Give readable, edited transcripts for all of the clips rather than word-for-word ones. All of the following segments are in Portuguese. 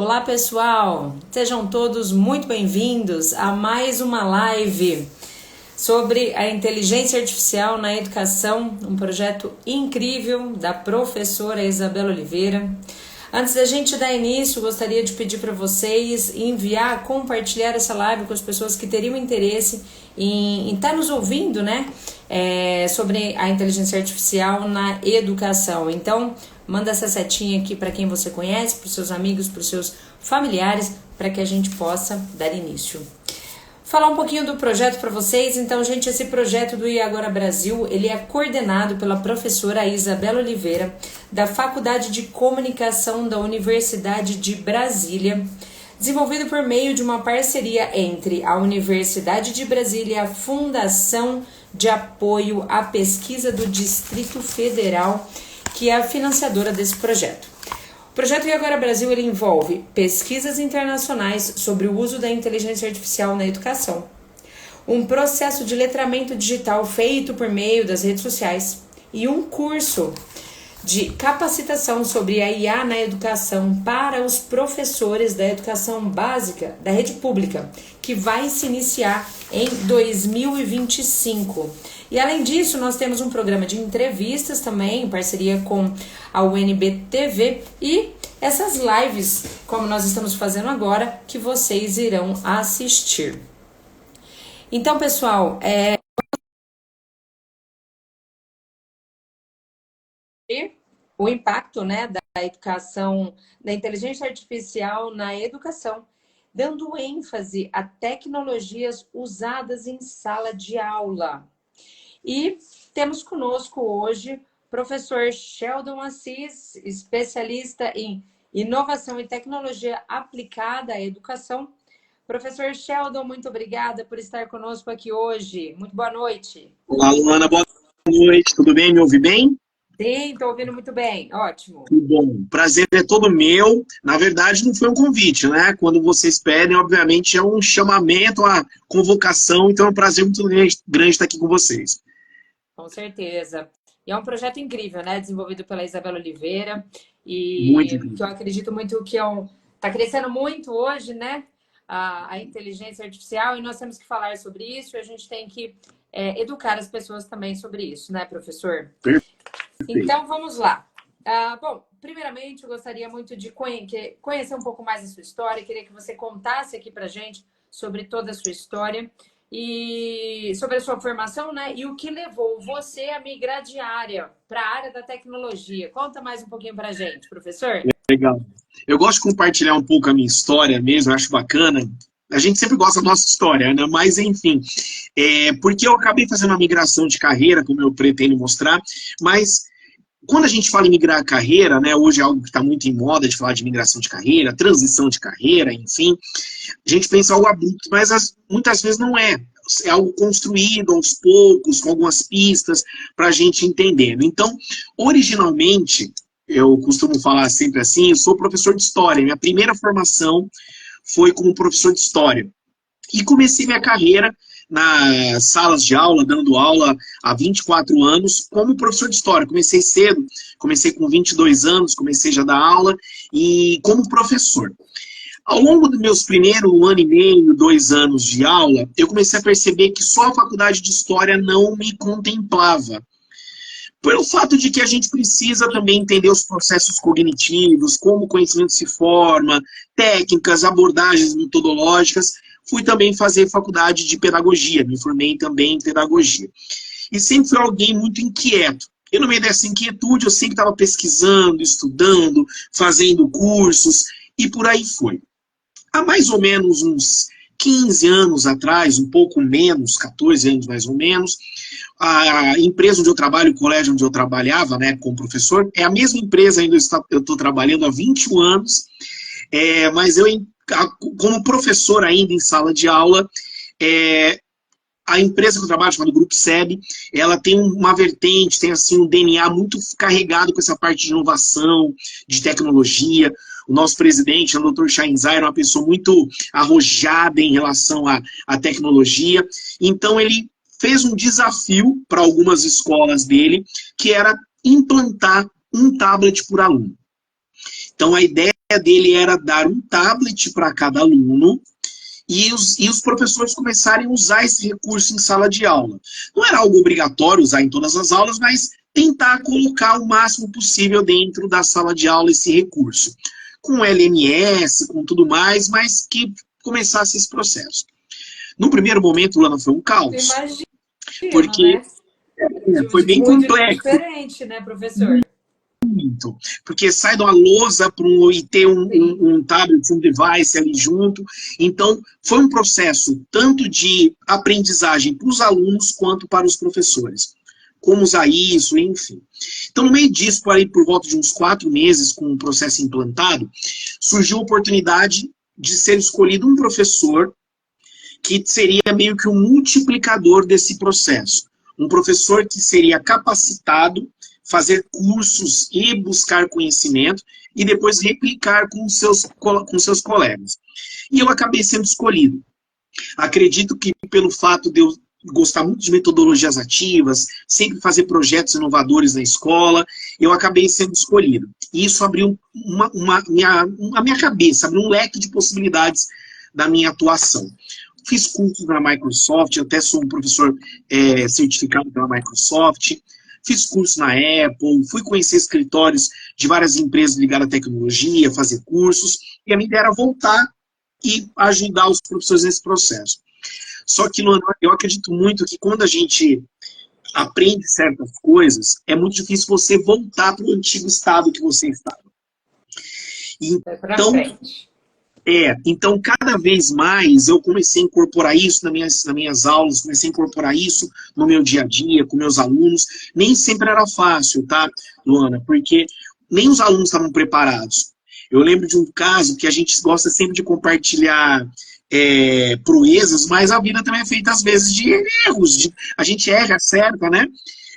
Olá pessoal, sejam todos muito bem-vindos a mais uma live sobre a inteligência artificial na educação, um projeto incrível da professora Isabela Oliveira. Antes da gente dar início, gostaria de pedir para vocês enviar, compartilhar essa live com as pessoas que teriam interesse em estar nos ouvindo, né? Sobre a inteligência artificial na educação. Então, manda essa setinha aqui para quem você conhece, para os seus amigos, para os seus familiares, para que a gente possa dar início. Falar um pouquinho do projeto para vocês. Então, gente, esse projeto do Agora Brasil, ele é coordenado pela professora Isabela Oliveira, da Faculdade de Comunicação da Universidade de Brasília, desenvolvido por meio de uma parceria entre a Universidade de Brasília e a Fundação de Apoio à Pesquisa do Distrito Federal, que é a financiadora desse projeto. O projeto Agora Brasil ele envolve pesquisas internacionais sobre o uso da inteligência artificial na educação, um processo de letramento digital feito por meio das redes sociais e um curso de capacitação sobre a IA na educação para os professores da educação básica da rede pública, que vai se iniciar em 2025. E além disso, nós temos um programa de entrevistas também, em parceria com a UNB TV, e essas lives, como nós estamos fazendo agora, que vocês irão assistir. Então, pessoal, o impacto, né, da educação, da inteligência artificial na educação, dando ênfase a tecnologias usadas em sala de aula. E temos conosco hoje o professor Sheldon Assis, especialista em inovação e tecnologia aplicada à educação. Professor Sheldon, muito obrigada por estar conosco aqui hoje. Muito boa noite. Olá, Luana, boa noite. Tudo bem? Me ouve bem? Sim, estou ouvindo muito bem. Ótimo. Tudo bom. Prazer é todo meu. Na verdade, não foi um convite, né? Quando vocês pedem, obviamente, é um chamamento, uma convocação. Então, é um prazer muito grande estar aqui com vocês. Com certeza. E é um projeto incrível, né? Desenvolvido pela Isabela Oliveira. E Muito incrível. que eu acredito muito que está crescendo muito hoje, né? A inteligência artificial. E nós temos que falar sobre isso. E a gente tem que educar as pessoas também sobre isso, né, professor? Perfeito. Então, vamos lá. Bom, primeiramente, eu gostaria muito de conhecer um pouco mais da sua história. Queria que você contasse aqui pra gente sobre toda a sua história e sobre a sua formação, né? E o que levou você a migrar de área para a área da tecnologia. Conta mais um pouquinho pra gente, professor. Legal. Eu gosto de compartilhar um pouco a minha história mesmo, eu acho bacana. A gente sempre gosta da nossa história, né? Mas, enfim, porque eu acabei fazendo uma migração de carreira, como eu pretendo mostrar, mas quando a gente fala em migrar a carreira, né, hoje é algo que está muito em moda de falar de migração de carreira, transição de carreira, enfim, a gente pensa algo abrupto, mas muitas vezes não é. É algo construído aos poucos, com algumas pistas, para a gente entender. Então, originalmente, eu costumo falar sempre assim, eu sou professor de história. Minha primeira formação foi como professor de história. E comecei minha carreira nas salas de aula, dando aula há 24 anos, como professor de história. Comecei cedo, comecei com 22 anos, comecei já a dar aula, e como professor. Ao longo dos meus primeiros 1 ano e meio, 2 anos de aula, eu comecei a perceber que só a faculdade de história não me contemplava. Pelo fato de que a gente precisa também entender os processos cognitivos, como o conhecimento se forma, técnicas, abordagens metodológicas. Fui também fazer faculdade de pedagogia, me formei também em pedagogia. E sempre fui alguém muito inquieto. E no meio dessa inquietude, eu sempre estava pesquisando, estudando, fazendo cursos, e por aí foi. Há mais ou menos uns 15 anos atrás, um pouco menos, 14 anos mais ou menos, a empresa onde eu trabalho, o colégio onde eu trabalhava, né, como professor, é a mesma empresa ainda eu estou trabalhando há 21 anos, mas eu, como professor ainda em sala de aula, a empresa que eu trabalho, chamada Grupo SEB, ela tem uma vertente, tem assim um DNA muito carregado com essa parte de inovação, de tecnologia. O nosso presidente, o Dr. Chainzai, era uma pessoa muito arrojada em relação à tecnologia. Então, ele fez um desafio para algumas escolas dele, que era implantar um tablet por aluno. Então, a ideia dele era dar um tablet para cada aluno e os professores começarem a usar esse recurso em sala de aula. Não era algo obrigatório usar em todas as aulas, mas tentar colocar o máximo possível dentro da sala de aula esse recurso. Com LMS, com tudo mais, mas que começasse esse processo. No primeiro momento, Lana, foi um caos. Imagina, porque foi bem muito complexo. Diferente, né, professor? Muito. Porque sai de uma lousa e ter um tablet, um device ali junto. Então, foi um processo tanto de aprendizagem para os alunos quanto para os professores. Como usar isso, enfim. Então, no meio disso, por volta de uns 4 meses, com o processo implantado, surgiu a oportunidade de ser escolhido um professor que seria meio que um multiplicador desse processo. Um professor que seria capacitado, fazer cursos e buscar conhecimento, e depois replicar com seus colegas. E eu acabei sendo escolhido. Acredito que pelo fato de eu gostar muito de metodologias ativas, sempre fazer projetos inovadores na escola, eu acabei sendo escolhido. E isso abriu a minha cabeça, abriu um leque de possibilidades da minha atuação. Fiz cursos na Microsoft, eu até sou um professor certificado pela Microsoft, fiz cursos na Apple, fui conhecer escritórios de várias empresas ligadas à tecnologia, fazer cursos, e a minha ideia era voltar e ajudar os professores nesse processo. Só que, Luana, eu acredito muito que quando a gente aprende certas coisas, é muito difícil você voltar para o antigo estado que você estava. Então, cada vez mais eu comecei a incorporar isso nas minhas aulas, comecei a incorporar isso no meu dia a dia, com meus alunos. Nem sempre era fácil, tá, Luana? Porque nem os alunos estavam preparados. Eu lembro de um caso que a gente gosta sempre de compartilhar proezas, mas a vida também é feita, às vezes, de erros. A gente erra, acerta, né?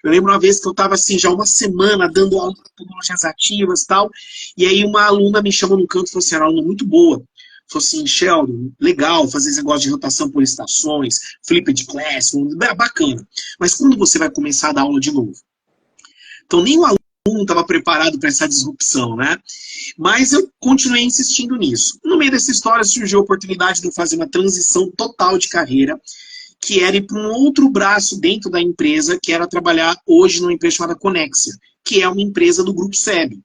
Eu lembro uma vez que eu estava assim, já uma semana, dando aula de tecnologias ativas e tal, e aí uma aluna me chamou no canto e falou assim, era uma aluna muito boa. Falou assim, Sheldon, legal fazer esse negócio de rotação por estações, flipped classroom, bacana. Mas quando você vai começar a dar aula de novo? Então, nem o aluno estava preparado para essa disrupção, né? Mas eu continuei insistindo nisso. No meio dessa história surgiu a oportunidade de eu fazer uma transição total de carreira, que era ir para um outro braço dentro da empresa, que era trabalhar hoje numa empresa chamada Conexia, que é uma empresa do Grupo SEB.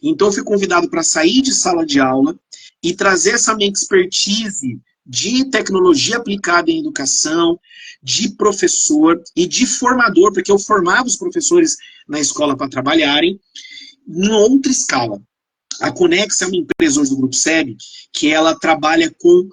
Então eu fui convidado para sair de sala de aula e trazer essa minha expertise de tecnologia aplicada em educação, de professor e de formador, porque eu formava os professores na escola para trabalharem, em outra escala. A Conexia é uma empresa hoje do Grupo SEB, que ela trabalha com...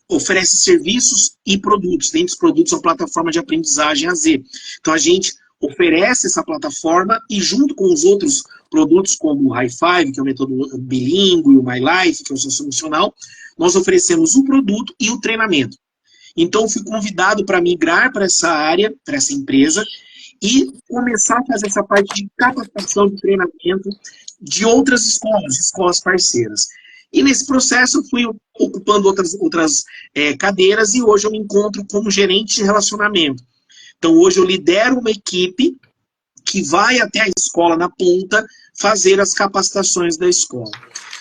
oferece serviços e produtos. Dentre os produtos, é uma plataforma de aprendizagem AZ. Então, a gente oferece essa plataforma e, junto com os outros produtos, como o High Five, que é o método bilíngue, o My Life, que é o socioemocional, nós oferecemos o produto e o treinamento. Então, fui convidado para migrar para essa área, para essa empresa, e começar a fazer essa parte de capacitação de treinamento de outras escolas parceiras. E nesse processo eu fui ocupando outras cadeiras e hoje eu me encontro como gerente de relacionamento. Então hoje eu lidero uma equipe que vai até a escola na ponta fazer as capacitações da escola.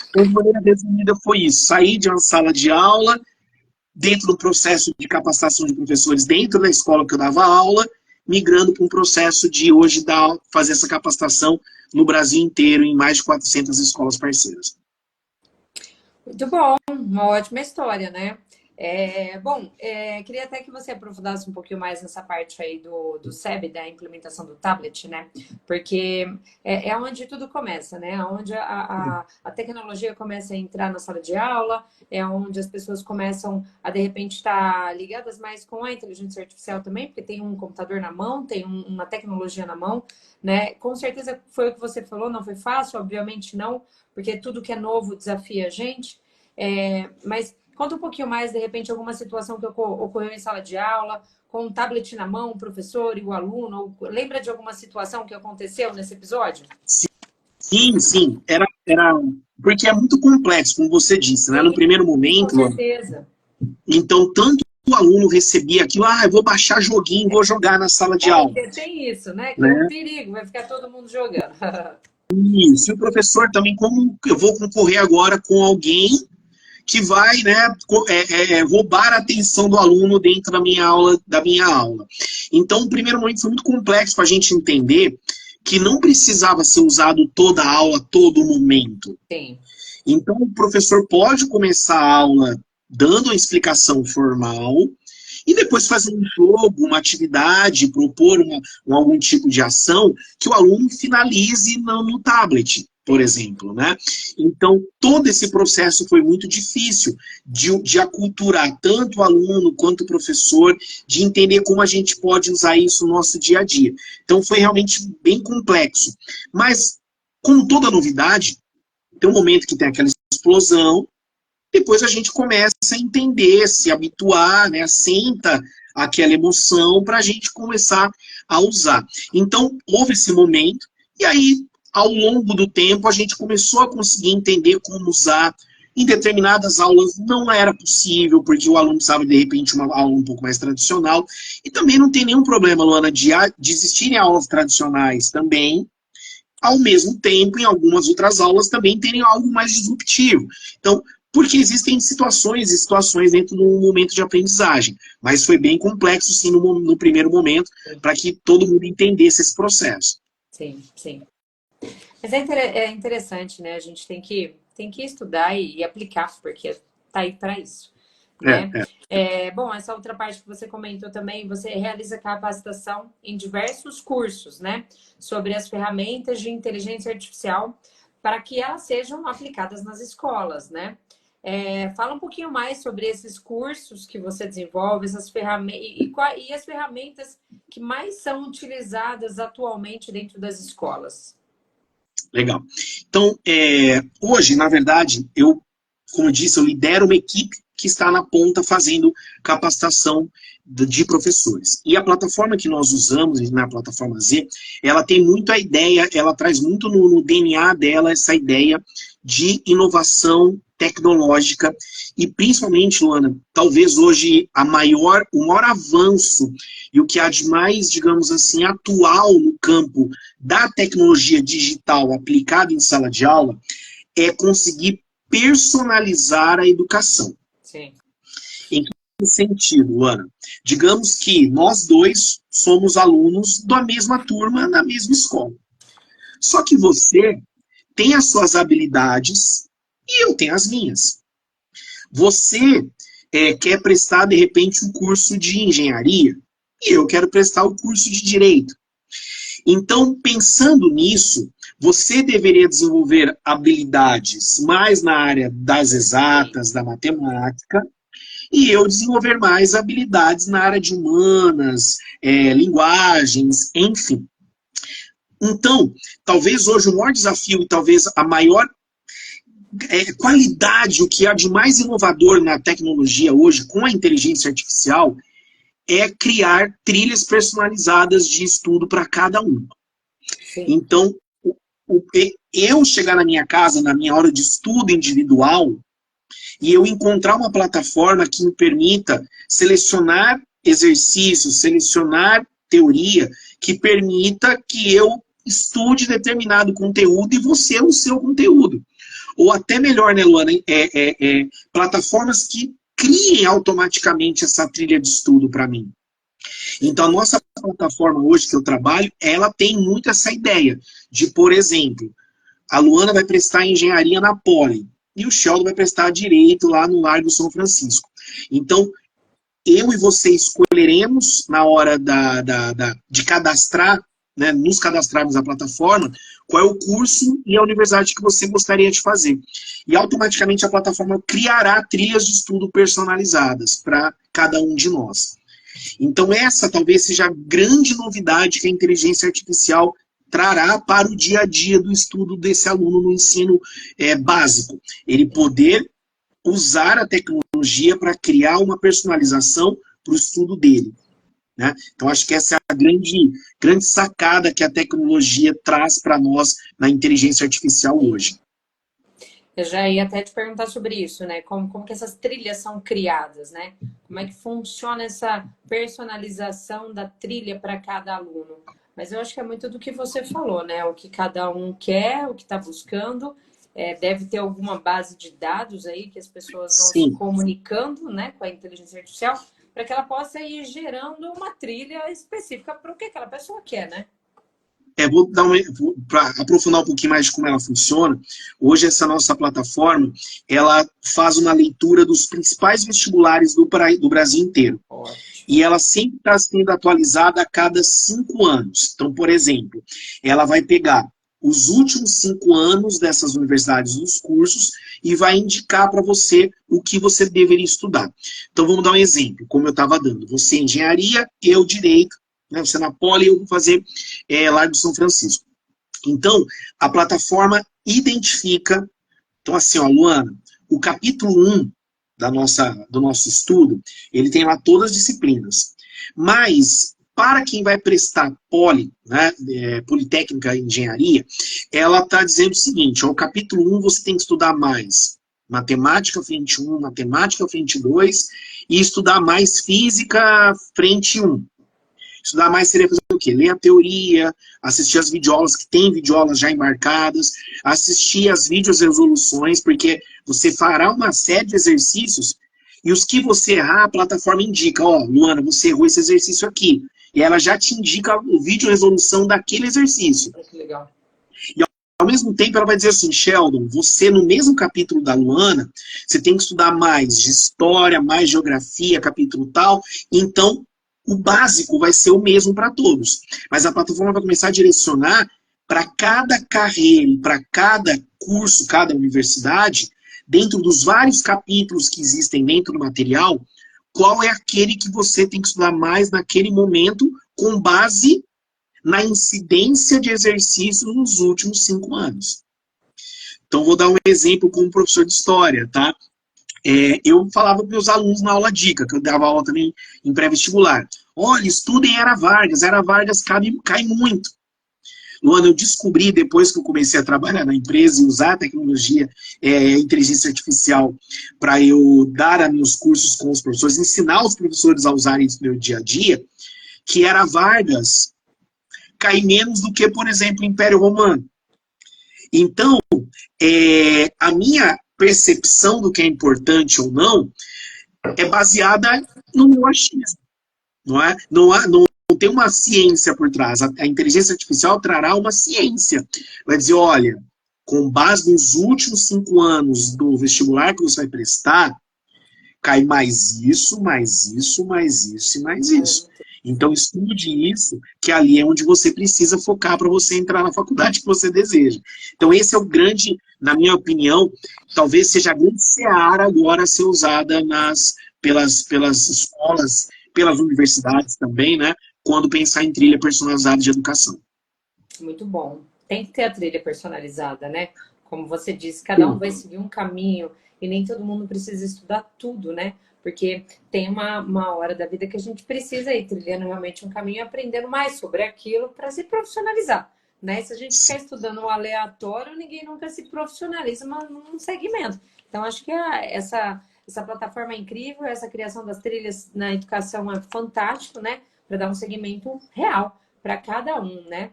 Então, de maneira resumida foi isso. Saí de uma sala de aula, dentro do processo de capacitação de professores dentro da escola que eu dava aula, migrando para um processo de hoje fazer essa capacitação no Brasil inteiro, em mais de 400 escolas parceiras. Muito bom, uma ótima história, né? Queria até que você aprofundasse um pouquinho mais nessa parte aí do SEB, da implementação do tablet, né? Porque é onde tudo começa, né? Onde a tecnologia começa a entrar na sala de aula, é onde as pessoas começam a, de repente, estar ligadas mais com a inteligência artificial também, porque tem um computador na mão, tem uma tecnologia na mão, né? Com certeza foi o que você falou, não foi fácil, obviamente não, porque tudo que é novo desafia a gente, mas conta um pouquinho mais, de repente, alguma situação que ocorreu em sala de aula, com um tablet na mão, o professor e o aluno. Lembra de alguma situação que aconteceu nesse episódio? Sim. Era porque é muito complexo, como você disse, né? No primeiro momento... Com certeza. Então, tanto o aluno recebia aquilo, eu vou baixar joguinho, vou jogar na sala de aula. Tem isso, né? Que é um perigo, vai ficar todo mundo jogando. Isso, e o professor também, como eu vou concorrer agora com alguém que vai, né, roubar a atenção do aluno dentro da minha aula. Então, o primeiro momento foi muito complexo para a gente entender que não precisava ser usado toda a aula, todo momento. Sim. Então, o professor pode começar a aula dando a explicação formal e depois fazer um jogo, uma atividade, propor algum tipo de ação que o aluno finalize no tablet, por exemplo, né? Então, todo esse processo foi muito difícil de aculturar tanto o aluno quanto o professor, de entender como a gente pode usar isso no nosso dia a dia. Então, foi realmente bem complexo. Mas, como toda novidade, tem um momento que tem aquela explosão, depois a gente começa a entender, se habituar, né, assenta aquela emoção para a gente começar a usar. Então, houve esse momento, e aí, ao longo do tempo, a gente começou a conseguir entender como usar. Em determinadas aulas não era possível, porque o aluno precisava, de repente, uma aula um pouco mais tradicional. E também não tem nenhum problema, Luana, de existirem aulas tradicionais também, ao mesmo tempo, em algumas outras aulas também terem algo mais disruptivo. Então, porque existem situações e situações dentro do momento de aprendizagem. Mas foi bem complexo, sim, no primeiro momento, para que todo mundo entendesse esse processo. Sim, sim. Mas é interessante, né? A gente tem que estudar e aplicar, porque tá aí para isso, né? Bom, essa outra parte que você comentou também, você realiza capacitação em diversos cursos, né? Sobre as ferramentas de inteligência artificial para que elas sejam aplicadas nas escolas, né? Fala um pouquinho mais sobre esses cursos que você desenvolve, essas ferramentas e as ferramentas que mais são utilizadas atualmente dentro das escolas. Legal. Então, hoje, na verdade, como eu disse, eu lidero uma equipe que está na ponta fazendo capacitação de professores. E a plataforma que nós usamos, na plataforma Z, ela tem muito a ideia, ela traz muito no DNA dela essa ideia de inovação tecnológica e principalmente, Luana, talvez hoje o maior avanço e o que há de mais, digamos assim, atual no campo da tecnologia digital aplicada em sala de aula é conseguir personalizar a educação. Sim. Em que sentido, Ana? Digamos que nós dois somos alunos da mesma turma, na mesma escola. Só que você tem as suas habilidades e eu tenho as minhas. Você quer prestar, de repente, um curso de engenharia e eu quero prestar o curso de direito. Então, pensando nisso, você deveria desenvolver habilidades mais na área das exatas, da matemática, e eu desenvolver mais habilidades na área de humanas, linguagens, enfim. Então, talvez hoje o maior desafio e talvez a maior qualidade, o que há de mais inovador na tecnologia hoje, com a inteligência artificial, é criar trilhas personalizadas de estudo para cada um. Sim. Então, eu chegar na minha casa, na minha hora de estudo individual, e eu encontrar uma plataforma que me permita selecionar exercícios, selecionar teoria, que permita que eu estude determinado conteúdo e você o seu conteúdo. Ou até melhor, né, Luana, plataformas que criem automaticamente essa trilha de estudo para mim. Então, a nossa plataforma hoje que eu trabalho, ela tem muito essa ideia de, por exemplo, a Luana vai prestar engenharia na Poli e o Sheldon vai prestar direito lá no Largo São Francisco. Então, eu e você escolheremos na hora de cadastrar, né, nos cadastrarmos na plataforma, qual é o curso e a universidade que você gostaria de fazer. E automaticamente a plataforma criará trilhas de estudo personalizadas para cada um de nós. Então essa talvez seja a grande novidade que a inteligência artificial trará para o dia a dia do estudo desse aluno no ensino básico. Ele poder usar a tecnologia para criar uma personalização para o estudo dele. Né? Então, acho que essa é a grande sacada que a tecnologia traz para nós na inteligência artificial hoje. Eu já ia até te perguntar sobre isso, né? Como que essas trilhas são criadas, né? Como é que funciona essa personalização da trilha para cada aluno? Mas eu acho que é muito do que você falou, né? O que cada um quer, o que está buscando. Deve ter alguma base de dados aí que as pessoas vão se Sim. comunicando, né, com a inteligência artificial, para que ela possa ir gerando uma trilha específica para o que aquela pessoa quer, né? Vou dar para aprofundar um pouquinho mais de como ela funciona. Hoje essa nossa plataforma, ela faz uma leitura dos principais vestibulares do Brasil inteiro. Ótimo. E ela sempre está sendo atualizada a cada 5 anos. Então, por exemplo, ela vai pegar os últimos 5 anos dessas universidades, dos cursos, e vai indicar para você o que você deveria estudar. Então, vamos dar um exemplo, como eu estava dando. Você engenharia, eu direito, né? Você na Poli, eu vou fazer Largo São Francisco. Então, a plataforma identifica. Então, assim, ó, Luana, o capítulo 1 do nosso estudo, ele tem lá todas as disciplinas. Mas, para quem vai prestar né, Politécnica Engenharia, ela está dizendo o seguinte, ó, o capítulo 1 você tem que estudar mais matemática frente 1, matemática frente 2, e estudar mais física frente 1. Estudar mais seria fazer o quê? Ler a teoria, assistir as videoaulas, que tem videoaulas já embarcadas, assistir as videoresoluções, porque você fará uma série de exercícios, e os que você errar, a plataforma indica, ó, Luana, você errou esse exercício aqui. E ela já te indica o videoresolução daquele exercício. Que legal. E ao mesmo tempo ela vai dizer assim, Sheldon, você no mesmo capítulo da Luana, você tem que estudar mais de história, mais geografia, capítulo tal, então o básico vai ser o mesmo para todos. Mas a plataforma vai começar a direcionar para cada carreira, para cada curso, cada universidade, dentro dos vários capítulos que existem dentro do material, qual é aquele que você tem que estudar mais naquele momento, com base na incidência de exercícios nos últimos 5 anos. Então, vou dar um exemplo como professor de história, tá? Eu falava para meus alunos na aula dica, que eu dava aula também em pré-vestibular. Olha, estudem Era Vargas. Era Vargas cai muito. Luana, eu descobri, depois que eu comecei a trabalhar na empresa e usar a tecnologia, inteligência artificial, para eu dar a meus cursos com os professores, ensinar os professores a usarem isso no meu dia a dia, que Era Vargas cai menos do que, por exemplo, Império Romano. Então, a minha percepção do que é importante ou não é baseada no meu achismo, não é? Não tem uma ciência por trás. A inteligência artificial trará uma ciência. Vai dizer, olha, com base nos últimos 5 anos do vestibular que você vai prestar, cai mais isso, mais isso, mais isso e mais isso. Então, estude isso, que ali é onde você precisa focar para você entrar na faculdade que você deseja. Então, esse é o grande, na minha opinião, talvez seja a grande seara agora a ser usada pelas escolas, pelas universidades também, né? Quando pensar em trilha personalizada de educação. Muito bom. Tem que ter a trilha personalizada, né? Como você disse, cada um vai seguir um caminho e nem todo mundo precisa estudar tudo, né? Porque tem uma hora da vida que a gente precisa ir trilhando realmente um caminho e aprendendo mais sobre aquilo para se profissionalizar, né? Se a gente ficar estudando o aleatório, ninguém nunca se profissionaliza num segmento. Então, acho que essa plataforma é incrível, essa criação das trilhas na educação é fantástico, né? Para dar um segmento real para cada um, né?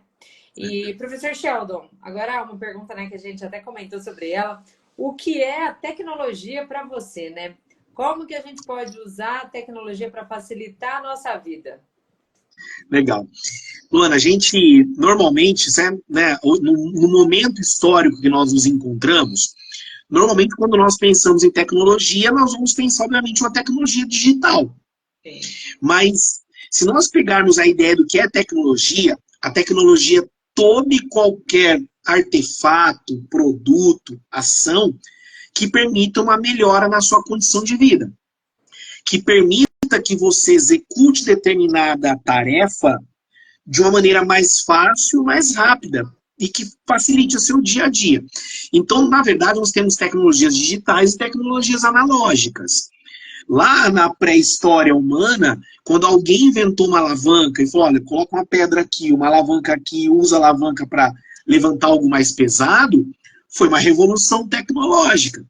E, professor Sheldon, agora uma pergunta, né, que a gente até comentou sobre ela. O que é a tecnologia para você, né? Como que a gente pode usar a tecnologia para facilitar a nossa vida? Legal. Luana, a gente, normalmente, né, no momento histórico que nós nos encontramos, normalmente quando nós pensamos em tecnologia, nós vamos pensar, obviamente, uma tecnologia digital. Sim. Mas, se nós pegarmos a ideia do que é tecnologia, a tecnologia, todo e qualquer artefato, produto, ação, que permita uma melhora na sua condição de vida. Que permita que você execute determinada tarefa de uma maneira mais fácil, mais rápida, e que facilite o seu dia a dia. Então, na verdade, nós temos tecnologias digitais e tecnologias analógicas. Lá na pré-história humana, quando alguém inventou uma alavanca e falou, olha, coloca uma pedra aqui, uma alavanca aqui, usa a alavanca para levantar algo mais pesado, foi uma revolução tecnológica.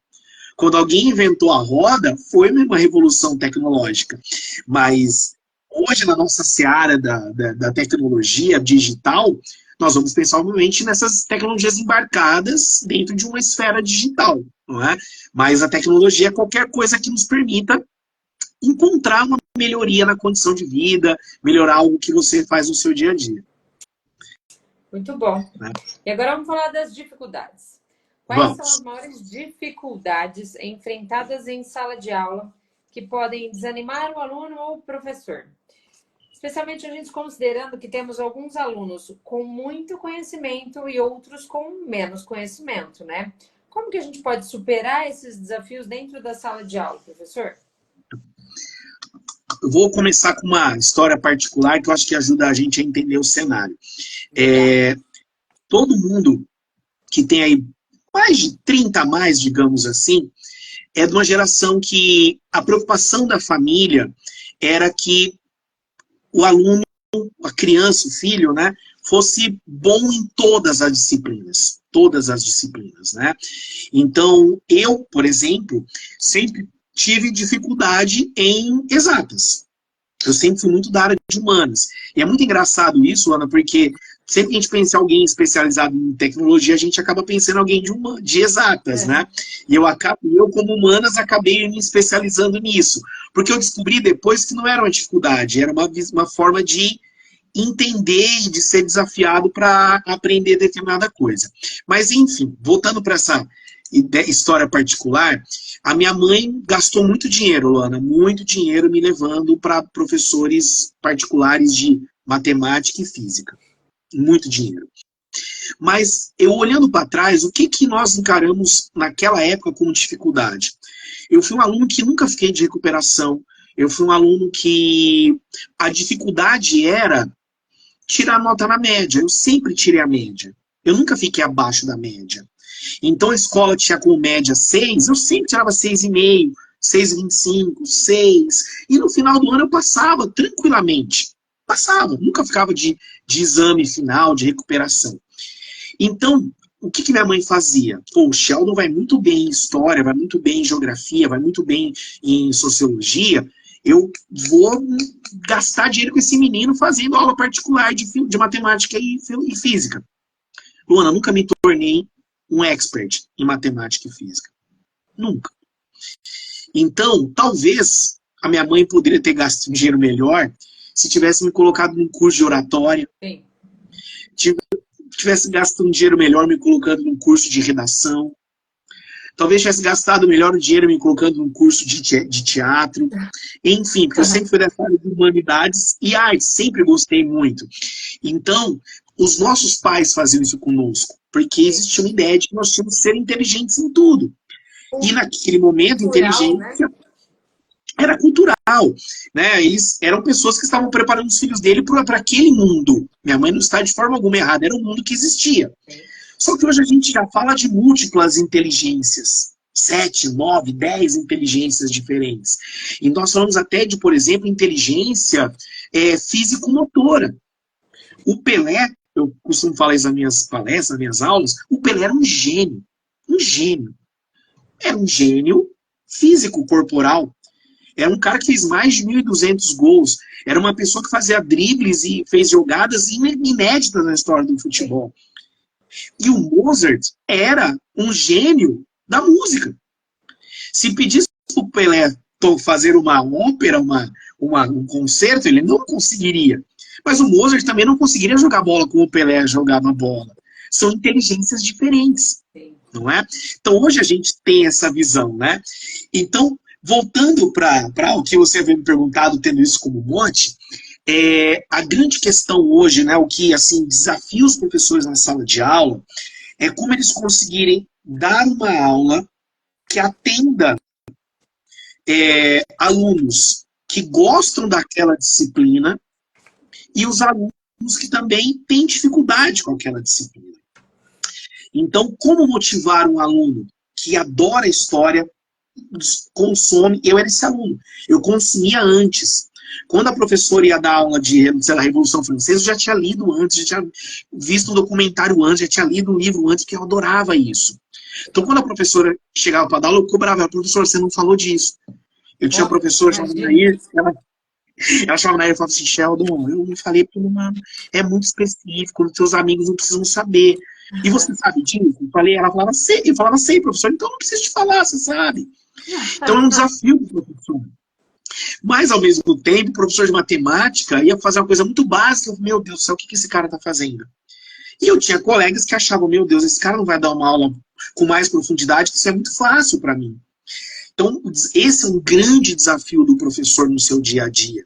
Quando alguém inventou a roda, foi uma revolução tecnológica. Mas Hoje, na nossa seara da tecnologia digital, nós vamos pensar, obviamente, nessas tecnologias embarcadas dentro de uma esfera digital, não é? Mas a tecnologia é qualquer coisa que nos permita encontrar uma melhoria na condição de vida, melhorar algo que você faz no seu dia a dia. Muito bom. Né? E agora vamos falar das dificuldades. Quais são as maiores dificuldades enfrentadas em sala de aula que podem desanimar o aluno ou o professor? Especialmente a gente considerando que temos alguns alunos com muito conhecimento e outros com menos conhecimento, né? Como que a gente pode superar esses desafios dentro da sala de aula, professor? Eu vou começar com uma história particular que eu acho que ajuda a gente a entender o cenário. Todo mundo que tem aí mais de 30 a mais, digamos assim, é de uma geração que a preocupação da família era que o aluno, a criança, o filho, né, fosse bom em todas as disciplinas, né? Então, eu, por exemplo, sempre tive dificuldade em exatas. Eu sempre fui muito da área de humanas. E é muito engraçado isso, Ana, porque sempre que a gente pensa em alguém especializado em tecnologia, a gente acaba pensando em alguém de exatas, né? E eu, como humanas, acabei me especializando nisso. Porque eu descobri depois que não era uma dificuldade, era uma forma de entender e de ser desafiado para aprender determinada coisa. Mas, enfim, voltando para essa história particular, a minha mãe gastou muito dinheiro, Luana, muito dinheiro me levando para professores particulares de matemática e física. Muito dinheiro. Mas, eu olhando para trás, o que nós encaramos naquela época como dificuldade? Eu fui um aluno que nunca fiquei de recuperação. Eu fui um aluno que a dificuldade era tirar nota na média. Eu sempre tirei a média. Eu nunca fiquei abaixo da média. Então a escola tinha como média 6, eu sempre tirava 6,5, 6,25, 6. E no final do ano eu passava tranquilamente. Passava, nunca ficava de exame final, de recuperação. Então, o que minha mãe fazia? Pô, o Sheldon vai muito bem em história, vai muito bem em geografia, vai muito bem em sociologia. Eu vou gastar dinheiro com esse menino fazendo aula particular de matemática e física. Luana, nunca me tornei um expert em matemática e física. Nunca. Então, talvez a minha mãe poderia ter gasto um dinheiro melhor se tivesse me colocado num curso de oratória. Sim. Tivesse gasto um dinheiro melhor me colocando num curso de redação. Talvez tivesse gastado melhor o dinheiro me colocando num curso de teatro. Enfim, porque eu sempre fui dessa área de humanidades e artes, sempre gostei muito. Então, os nossos pais faziam isso conosco, porque existia uma ideia de que nós tínhamos que ser inteligentes em tudo. E naquele momento, inteligência, né, era cultural. Né? Eles eram pessoas que estavam preparando os filhos dele para aquele mundo. Minha mãe não está de forma alguma errada, era o mundo que existia. Só que hoje a gente já fala de múltiplas inteligências. 7, 9, 10 inteligências diferentes. E nós falamos até de, por exemplo, inteligência físico-motora. O Pelé, eu costumo falar isso nas minhas palestras, nas minhas aulas, o Pelé era um gênio. Um gênio. Era um gênio físico-corporal. Era um cara que fez mais de 1.200 gols. Era uma pessoa que fazia dribles e fez jogadas inéditas na história do futebol. E o Mozart era um gênio da música. Se pedisse para o Pelé fazer uma ópera, um concerto, ele não conseguiria. Mas o Mozart também não conseguiria jogar bola como o Pelé jogava bola. São inteligências diferentes, não é? Então hoje a gente tem essa visão, né? Então, voltando para o que você havia me perguntado, tendo isso como mote, a grande questão hoje, né, o que assim, desafia os professores na sala de aula, é como eles conseguirem dar uma aula que atenda alunos que gostam daquela disciplina e os alunos que também têm dificuldade com aquela disciplina. Então, como motivar um aluno que adora história, consome? Eu era esse aluno. Eu consumia antes. Quando a professora ia dar aula da Revolução Francesa, eu já tinha lido antes, já tinha visto um documentário antes, já tinha lido um livro antes, porque eu adorava isso. Então, quando a professora chegava para dar aula, eu cobrava. Professora, você não falou disso. Eu tinha uma professora chamada Anaís, Ela chamava na época e falava assim, Sheldon, eu não falei porque não é muito específico, os seus amigos não precisam saber. E você sabe disso? Eu falei, ela falava, sei, eu falava, sei, professor, então não preciso te falar, você sabe. Então é um desafio do professor. Mas, ao mesmo tempo, o professor de matemática ia fazer uma coisa muito básica. Meu Deus do céu, o que esse cara está fazendo? E eu tinha colegas que achavam, meu Deus, esse cara não vai dar uma aula com mais profundidade, que isso é muito fácil para mim. Então, esse é um grande desafio do professor no seu dia a dia.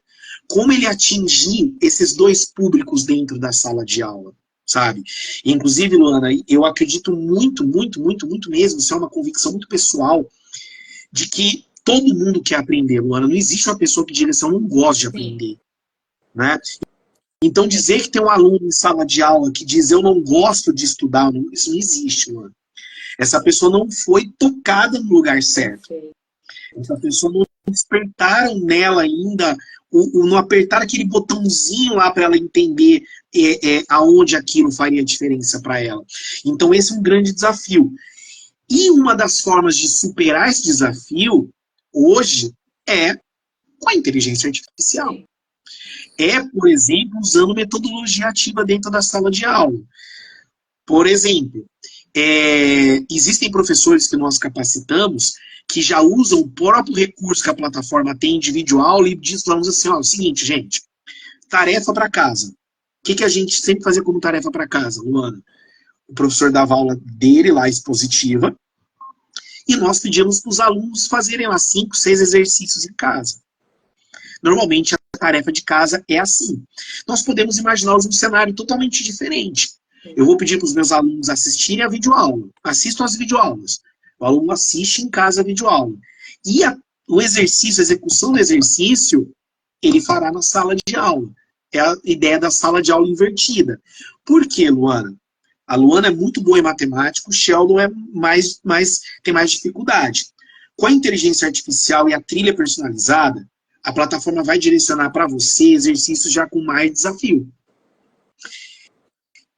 Como ele atingir esses dois públicos dentro da sala de aula, sabe? Inclusive, Luana, eu acredito muito, muito, muito, muito mesmo, isso é uma convicção muito pessoal, de que todo mundo quer aprender, Luana. Não existe uma pessoa que diga assim, eu não gosto de aprender. Né? Então, dizer que tem um aluno em sala de aula que diz eu não gosto de estudar, isso não existe, Luana. Essa pessoa não foi tocada no lugar certo. Essa pessoa não despertaram nela ainda, não apertaram aquele botãozinho lá para ela entender aonde aquilo faria diferença para ela. Então, esse é um grande desafio. E uma das formas de superar esse desafio, hoje, é com a inteligência artificial. É, por exemplo, usando metodologia ativa dentro da sala de aula. Por exemplo, existem professores que nós capacitamos que já usam o próprio recurso que a plataforma tem de videoaula e falamos assim, ó, é o seguinte, gente, tarefa para casa. O que a gente sempre fazia como tarefa para casa, Luana? O professor dava aula dele lá, expositiva, e nós pedíamos para os alunos fazerem lá 5, 6 exercícios em casa. Normalmente, a tarefa de casa é assim. Nós podemos imaginar um cenário totalmente diferente. Eu vou pedir para os meus alunos assistirem a videoaula. Assistam as videoaulas. O aluno assiste em casa a videoaula. E o exercício, a execução do exercício, ele fará na sala de aula. É a ideia da sala de aula invertida. Por quê, Luana? A Luana é muito boa em matemática, o Sheldon tem mais dificuldade. Com a inteligência artificial e a trilha personalizada, a plataforma vai direcionar para você exercícios já com mais desafio.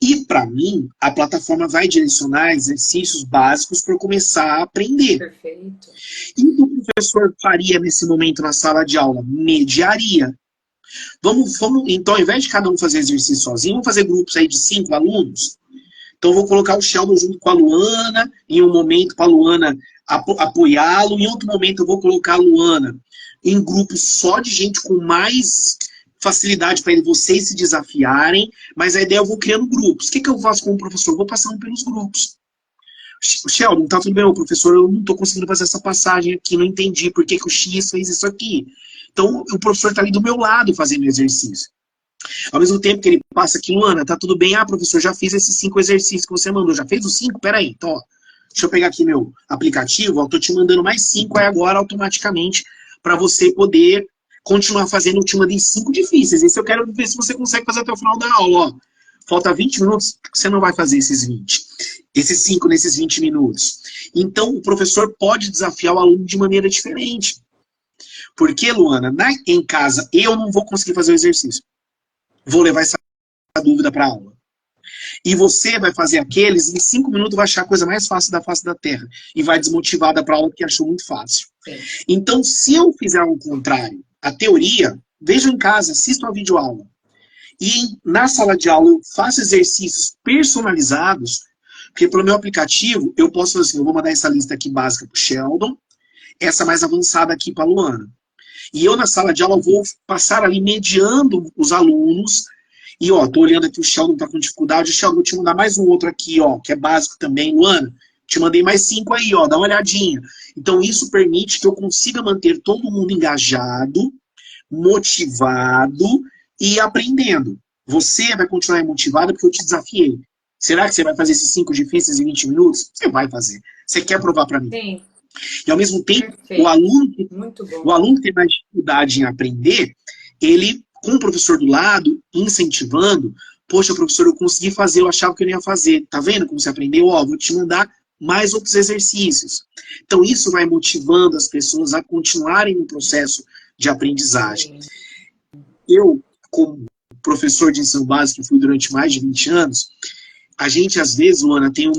E, para mim, a plataforma vai direcionar exercícios básicos para eu começar a aprender. Perfeito. E o que o professor faria nesse momento na sala de aula? Mediaria. Então, ao invés de cada um fazer exercício sozinho, vamos fazer grupos aí de 5 alunos. Então, eu vou colocar o Sheldon junto com a Luana, em um momento para a Luana apoiá-lo, em outro momento eu vou colocar a Luana em grupos só de gente com mais facilidade para vocês se desafiarem, mas a ideia eu vou criando grupos. O que eu faço como professor? Eu vou passando pelos grupos. Sheldon, tá tudo bem, professor, eu não estou conseguindo fazer essa passagem aqui, não entendi por que o X fez isso aqui. Então, o professor está ali do meu lado fazendo o exercício. Ao mesmo tempo que ele passa aqui, Luana, tá tudo bem? Ah, professor, já fiz esses 5 exercícios que você mandou. Já fez os 5? Peraí, então, ó, deixa eu pegar aqui meu aplicativo, ó, tô te mandando mais 5 aí agora automaticamente para você poder continuar fazendo. Eu te mandei 5 difíceis. Esse eu quero ver se você consegue fazer até o final da aula, ó. Falta 20 minutos, você não vai fazer esses 20. Esses 5 nesses 20 minutos. Então, o professor pode desafiar o aluno de maneira diferente. Porque, Luana, em casa, eu não vou conseguir fazer o exercício. Vou levar essa dúvida para a aula. E você vai fazer aqueles, em 5 minutos vai achar a coisa mais fácil da face da Terra. E vai desmotivada para a aula porque achou muito fácil. Sim. Então, se eu fizer o contrário, a teoria, vejam em casa, assistam a videoaula. E na sala de aula eu faço exercícios personalizados, porque pelo meu aplicativo eu posso fazer assim, eu vou mandar essa lista aqui básica para o Sheldon, essa mais avançada aqui para a Luana. E eu na sala de aula vou passar ali mediando os alunos. E ó, tô olhando aqui, o Sheldon tá com dificuldade. Sheldon, vou te mandar mais um outro aqui, ó, que é básico também. Luana, te mandei mais 5 aí, ó, dá uma olhadinha. Então isso permite que eu consiga manter todo mundo engajado, motivado e aprendendo. Você vai continuar motivado porque eu te desafiei. Será que você vai fazer esses 5 difíceis em 20 minutos? Você vai fazer. Você quer provar para mim? Sim. E ao mesmo tempo, o aluno que tem mais dificuldade em aprender, ele, com o professor do lado, incentivando, poxa, professor, eu consegui fazer, eu achava que eu não ia fazer. Tá vendo como você aprendeu? Ó, vou te mandar mais outros exercícios. Então, isso vai motivando as pessoas a continuarem no processo de aprendizagem. Eu, como professor de ensino básico, que fui durante mais de 20 anos, a gente, às vezes, Luana, tem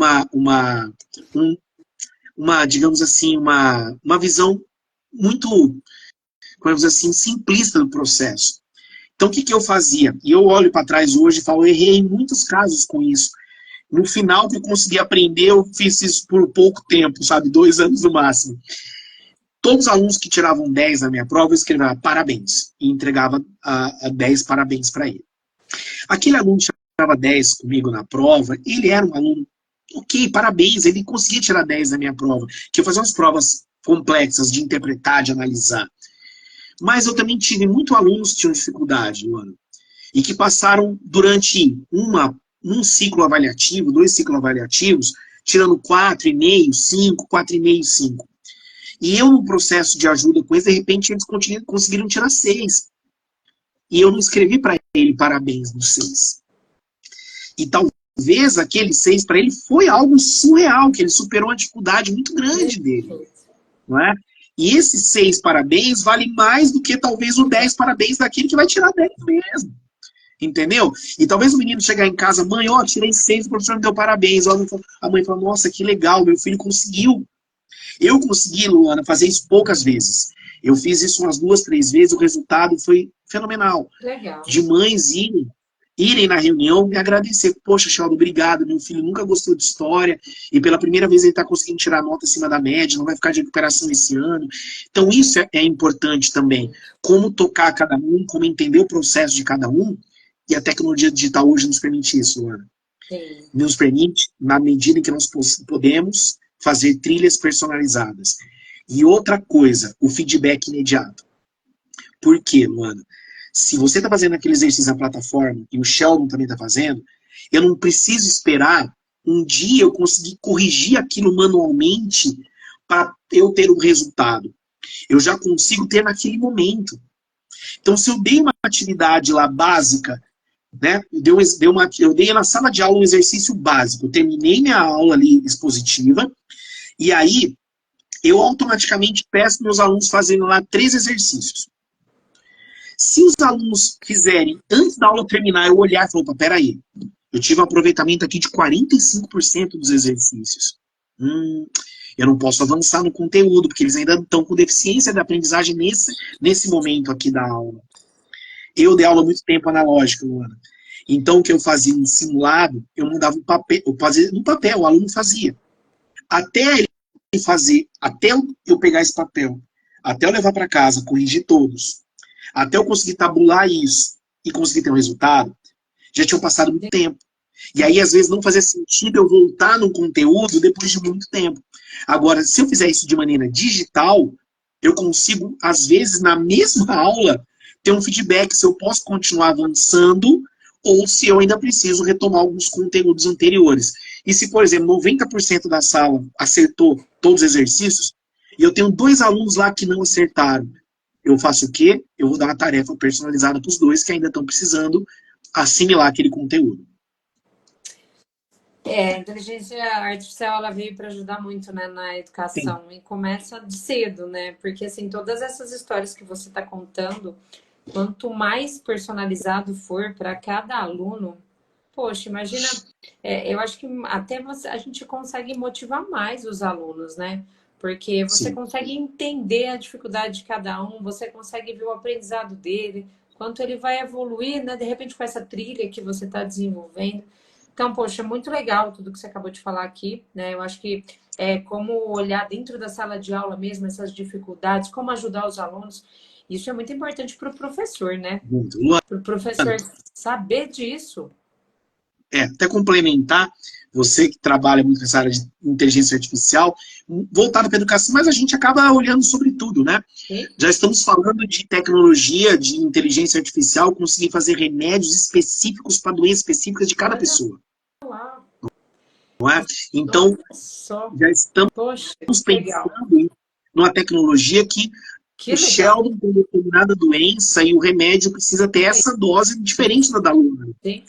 digamos assim, uma visão muito, como vamos dizer assim, simplista do processo. Então, o que eu fazia? E eu olho para trás hoje e falo, eu errei em muitos casos com isso. No final que eu consegui aprender, eu fiz isso por pouco tempo, sabe? 2 anos no máximo. Todos os alunos que tiravam 10 na minha prova, eu escrevia parabéns. E entregava 10 parabéns para ele. Aquele aluno que tirava 10 comigo na prova, ele era um aluno, ok, parabéns, ele conseguia tirar 10 na minha prova. Que eu fazia umas provas complexas de interpretar, de analisar. Mas eu também tive muitos alunos que tinham dificuldade, Luana, e que passaram durante um ciclo avaliativo, 2 ciclos avaliativos, tirando 4,5, 5, 4,5, 5. E eu, no processo de ajuda com eles, de repente, eles conseguiram tirar 6. E eu não escrevi para ele parabéns nos 6. E talvez aquele 6 para ele foi algo surreal, que ele superou uma dificuldade muito grande dele. Não é? E esses 6 parabéns vale mais do que talvez o 10 parabéns daquele que vai tirar 10 mesmo. Entendeu? E talvez o menino chegar em casa, mãe, ó, tirei 6, o professor me deu parabéns. A mãe fala, nossa, que legal, meu filho conseguiu. Eu consegui, Luana, fazer isso poucas vezes. Eu fiz isso umas 2, 3 vezes, o resultado foi fenomenal. Legal. De mães irem na reunião e agradecer. Poxa, Sheldon, obrigado, meu filho nunca gostou de história e pela primeira vez ele está conseguindo tirar nota acima da média, não vai ficar de recuperação esse ano. Então isso é importante também. Como tocar cada um, como entender o processo de cada um, e a tecnologia digital hoje nos permite isso, Luana. Sim. Nos permite, na medida em que nós podemos, fazer trilhas personalizadas. E outra coisa, o feedback imediato. Por quê, Luana? Se você está fazendo aquele exercício na plataforma, e o Sheldon também está fazendo, eu não preciso esperar um dia eu conseguir corrigir aquilo manualmente para eu ter o resultado. Eu já consigo ter naquele momento. Então, se eu dei uma atividade lá básica, né, eu dei na sala de aula um exercício básico, eu terminei minha aula ali expositiva, e aí eu automaticamente peço meus alunos fazendo lá 3 exercícios. Se os alunos fizerem, antes da aula terminar, eu olhar e falar, opa, peraí, eu tive um aproveitamento aqui de 45% dos exercícios. Eu não posso avançar no conteúdo, porque eles ainda estão com deficiência de aprendizagem nesse momento aqui da aula. Eu dei aula há muito tempo analógica, Luana. Então, o que eu fazia em simulado, eu mandava um papel, eu fazia no papel, o aluno fazia. Até ele fazer, até eu pegar esse papel, até eu levar para casa, corrigir todos, até eu conseguir tabular isso e conseguir ter um resultado, já tinha passado muito tempo. E aí, às vezes, não fazia sentido eu voltar no conteúdo depois de muito tempo. Agora, se eu fizer isso de maneira digital, eu consigo, às vezes, na mesma aula, ter um feedback se eu posso continuar avançando ou se eu ainda preciso retomar alguns conteúdos anteriores. E se, por exemplo, 90% da sala acertou todos os exercícios, e eu tenho 2 alunos lá que não acertaram, eu faço o quê? Eu vou dar uma tarefa personalizada para os 2 que ainda estão precisando assimilar aquele conteúdo. A inteligência artificial ela veio para ajudar muito, né, na educação. Sim. E começa cedo, né? Porque assim, todas essas histórias que você está contando, quanto mais personalizado for para cada aluno, poxa, imagina, eu acho que até a gente consegue motivar mais os alunos, né? Porque você Sim. consegue entender a dificuldade de cada um, você consegue ver o aprendizado dele, quanto ele vai evoluir, né? De repente com essa trilha que você está desenvolvendo. Então, poxa, muito legal tudo que você acabou de falar aqui, né? Eu acho que como olhar dentro da sala de aula mesmo, essas dificuldades, como ajudar os alunos, isso é muito importante para o professor, né? Para o professor saber disso. Até complementar, você que trabalha muito nessa área de inteligência artificial, voltado para a educação, mas a gente acaba olhando sobre tudo, né? Sim. Já estamos falando de tecnologia, de inteligência artificial, conseguir fazer remédios específicos para doenças específicas de cada pessoa. Não é? Então, já estamos pensando numa tecnologia que o Sheldon tem determinada doença e o remédio precisa ter essa dose diferente da Luna. Sim.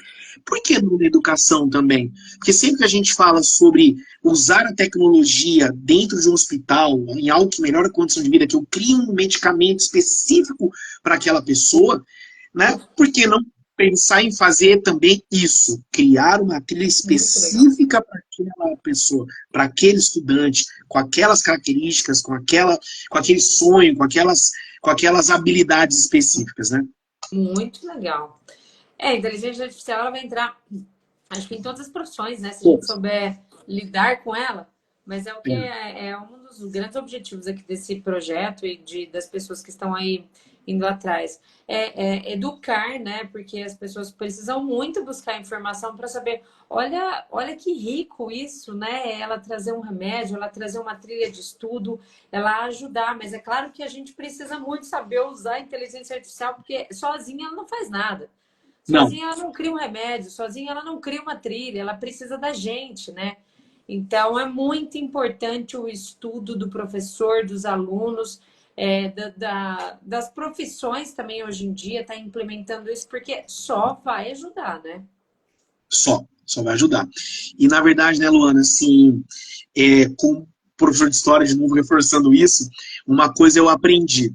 Por que na educação também? Porque sempre que a gente fala sobre usar a tecnologia dentro de um hospital, em algo que melhora a condição de vida, que eu crio um medicamento específico para aquela pessoa, né? Por que não pensar em fazer também isso? Criar uma trilha específica para aquela pessoa, para aquele estudante, com aquelas características, com aquele sonho, com com aquelas habilidades específicas, né? Muito legal. A inteligência artificial ela vai entrar, acho que em todas as profissões, né? Se a gente souber lidar com ela, mas é o que é um dos grandes objetivos aqui desse projeto e das pessoas que estão aí indo atrás. É educar, né? Porque as pessoas precisam muito buscar informação para saber, olha que rico isso, né? Ela trazer um remédio, ela trazer uma trilha de estudo, ela ajudar, mas é claro que a gente precisa muito saber usar a inteligência artificial, porque sozinha ela não faz nada. Não, Sozinha ela não cria um remédio, sozinha ela não cria uma trilha, ela precisa da gente, né? Então é muito importante o estudo do professor, dos alunos, das profissões também hoje em dia, tá implementando isso, porque só vai ajudar, né? só vai ajudar. E na verdade, né, Luana, assim, com o professor de história, de novo reforçando isso, uma coisa eu aprendi.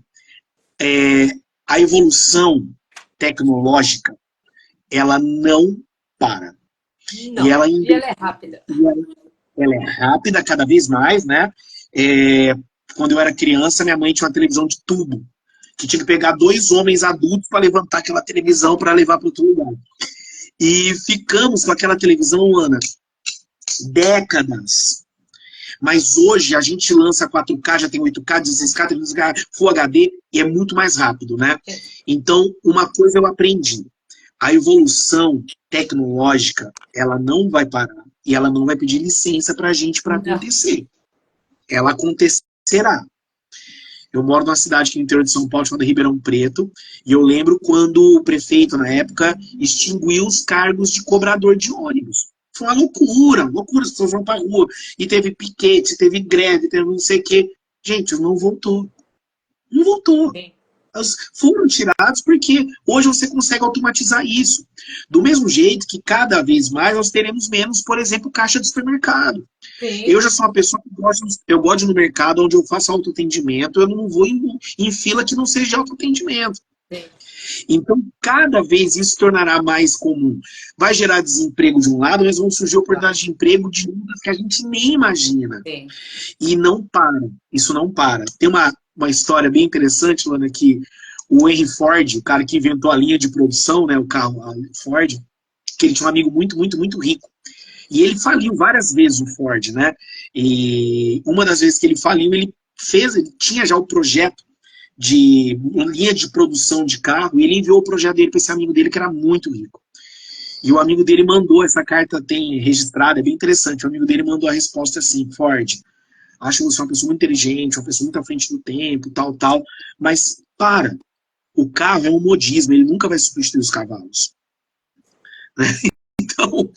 A evolução tecnológica, ela não para. E Não. ela, E ela é rápida. ela é rápida cada vez mais, né? Quando eu era criança, minha mãe tinha uma televisão de tubo, que tinha que pegar dois homens adultos para levantar aquela televisão para levar para outro lugar. E ficamos com aquela televisão, Ana, décadas. Mas hoje a gente lança 4K, já tem 8K, 16K, 32K, Full HD, e é muito mais rápido, né? Então, uma coisa eu aprendi. A evolução tecnológica, ela não vai parar. E ela não vai pedir licença para a gente para Não. acontecer. Ela acontecerá. Eu moro numa cidade aqui no interior de São Paulo, chamada Ribeirão Preto, e eu lembro quando o prefeito, na época, extinguiu os cargos de cobrador de ônibus. Foi uma loucura, as pessoas vão pra rua. E teve piquete, teve greve, teve não sei o quê. Gente, não voltou. Não voltou. Sim. Elas foram tirados porque hoje você consegue automatizar isso. Do mesmo jeito que cada vez mais nós teremos menos, por exemplo, caixa de supermercado. Sim. Eu já sou uma pessoa que eu gosto de ir no mercado onde eu faço autoatendimento, eu não vou em fila que não seja de autoatendimento. Sim. Então, cada vez isso se tornará mais comum. Vai gerar desemprego de um lado, mas vão surgir oportunidades de emprego de outras que a gente nem imagina. Sim. E não para. Isso não para. Tem uma história bem interessante, Luana, que o Henry Ford, o cara que inventou a linha de produção, né, o carro a Ford, que ele tinha um amigo muito, muito, muito rico. E ele faliu várias vezes o Ford, né? E uma das vezes que ele faliu, ele tinha já o projeto de linha de produção de carro, e ele enviou o projeto dele para esse amigo dele que era muito rico. E o amigo dele mandou, essa carta tem registrada, é bem interessante, o amigo dele mandou a resposta assim: Ford, acho você uma pessoa muito inteligente, uma pessoa muito à frente do tempo, tal, mas o carro é um modismo, ele nunca vai substituir os cavalos. Então,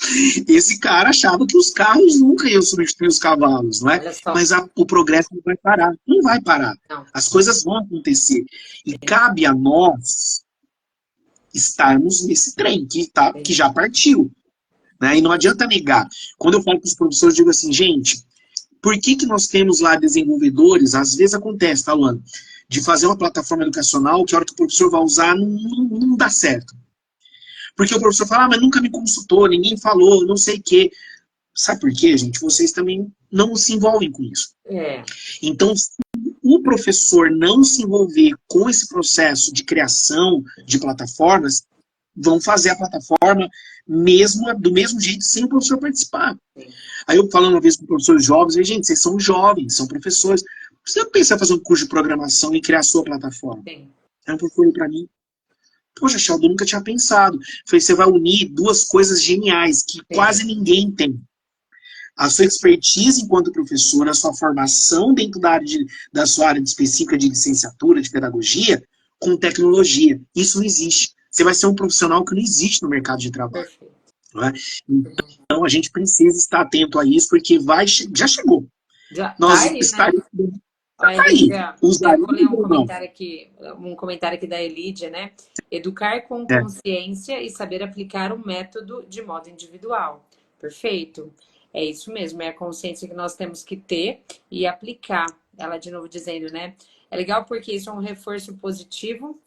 esse cara achava que os carros nunca iam substituir os cavalos, não é? Mas o progresso não vai parar. Não vai parar. Não. As coisas vão acontecer. E cabe a nós estarmos nesse trem que já partiu. Né? E não adianta negar. Quando eu falo para os professores, eu digo assim, gente, por que nós temos lá desenvolvedores? Às vezes acontece, tá, Luana? De fazer uma plataforma educacional que a hora que o professor vai usar não dá certo. Porque o professor fala, mas nunca me consultou, ninguém falou, não sei o quê. Sabe por quê, gente? Vocês também não se envolvem com isso. Então, se o professor não se envolver com esse processo de criação de plataformas, vão fazer a plataforma do mesmo jeito, sem o professor participar. Aí eu falando uma vez com professores jovens, gente, vocês são jovens, são professores. Você não pensa em fazer um curso de programação e criar a sua plataforma? Aí um professor falou para mim, poxa, Sheldon, eu nunca tinha pensado. Falei, você vai unir duas coisas geniais que quase ninguém tem. A sua expertise enquanto professor, a sua formação dentro da sua área específica de licenciatura, de pedagogia, com tecnologia. Isso não existe. Você vai ser um profissional que não existe no mercado de trabalho. Não é? Então, a gente precisa estar atento a isso, porque já chegou. Nós estaremos... Eu vou ler um comentário aqui da Elídia, né? Educar com consciência e saber aplicar o método de modo individual. Perfeito. É isso mesmo, é a consciência que nós temos que ter e aplicar. Ela de novo dizendo, né? É legal porque isso é um reforço positivo,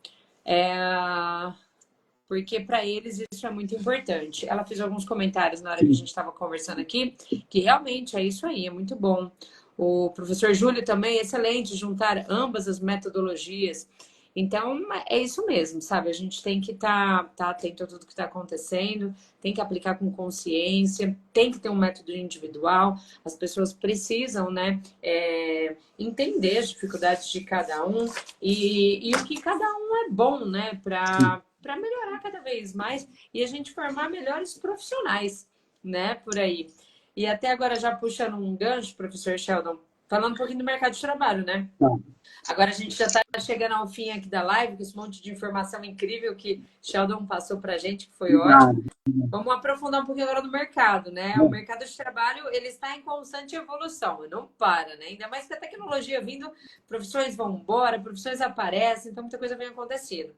porque para eles isso é muito importante. Ela fez alguns comentários na hora que a gente estava conversando aqui, que realmente é isso aí, é muito bom. O professor Júlio também, excelente, juntar ambas as metodologias. Então, é isso mesmo, sabe? A gente tem que estar atento a tudo que está acontecendo, tem que aplicar com consciência, tem que ter um método individual. As pessoas precisam, né, entender as dificuldades de cada um e o que cada um é bom, né, para melhorar cada vez mais e a gente formar melhores profissionais, né, por aí. E até agora, já puxando um gancho, professor Sheldon, falando um pouquinho do mercado de trabalho, né? Agora a gente já está chegando ao fim aqui da live, com esse monte de informação incrível que Sheldon passou para a gente, que foi ótimo. Vamos aprofundar um pouquinho agora no mercado, né? O mercado de trabalho, ele está em constante evolução, não para, né? Ainda mais que a tecnologia vindo, profissões vão embora, profissões aparecem, então muita coisa vem acontecendo.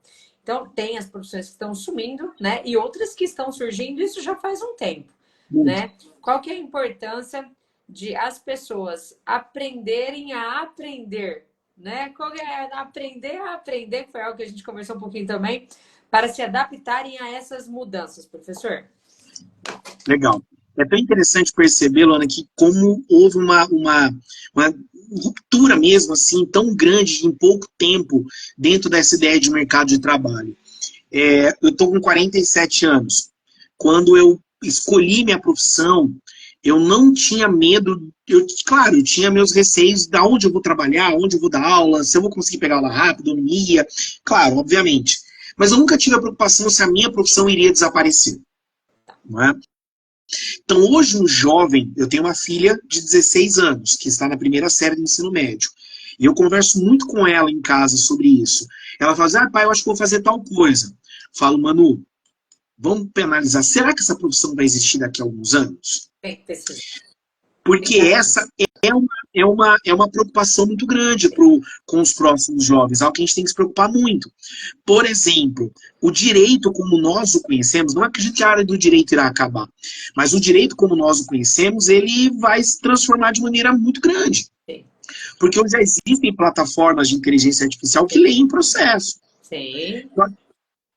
Então, tem as profissões que estão sumindo, né? E outras que estão surgindo, isso já faz um tempo, né? Qual que é a importância de as pessoas aprenderem a aprender, né? Qual é aprender a aprender, que foi algo que a gente conversou um pouquinho também, para se adaptarem a essas mudanças, professor? Legal. É bem interessante perceber, Luana, que como houve uma ruptura mesmo, assim, tão grande em pouco tempo dentro dessa ideia de mercado de trabalho. Eu estou com 47 anos. Quando eu escolhi minha profissão, eu não tinha medo, claro, eu tinha meus receios de onde eu vou trabalhar, onde eu vou dar aula, se eu vou conseguir pegar aula rápido, ou não ia, claro, obviamente. Mas eu nunca tive a preocupação se a minha profissão iria desaparecer. Não é? Então, hoje, um jovem, eu tenho uma filha de 16 anos, que está na primeira série do ensino médio. E eu converso muito com ela em casa sobre isso. Ela fala assim, pai, eu acho que vou fazer tal coisa. Falo, Manu, vamos penalizar. Será que essa profissão vai existir daqui a alguns anos? Porque essa é uma preocupação muito grande com os próximos jovens, algo que a gente tem que se preocupar muito. Por exemplo, o direito como nós o conhecemos, não acredito que a área do direito irá acabar, mas o direito como nós o conhecemos, ele vai se transformar de maneira muito grande. Porque hoje já existem plataformas de inteligência artificial que leem processo. Sim. Olha,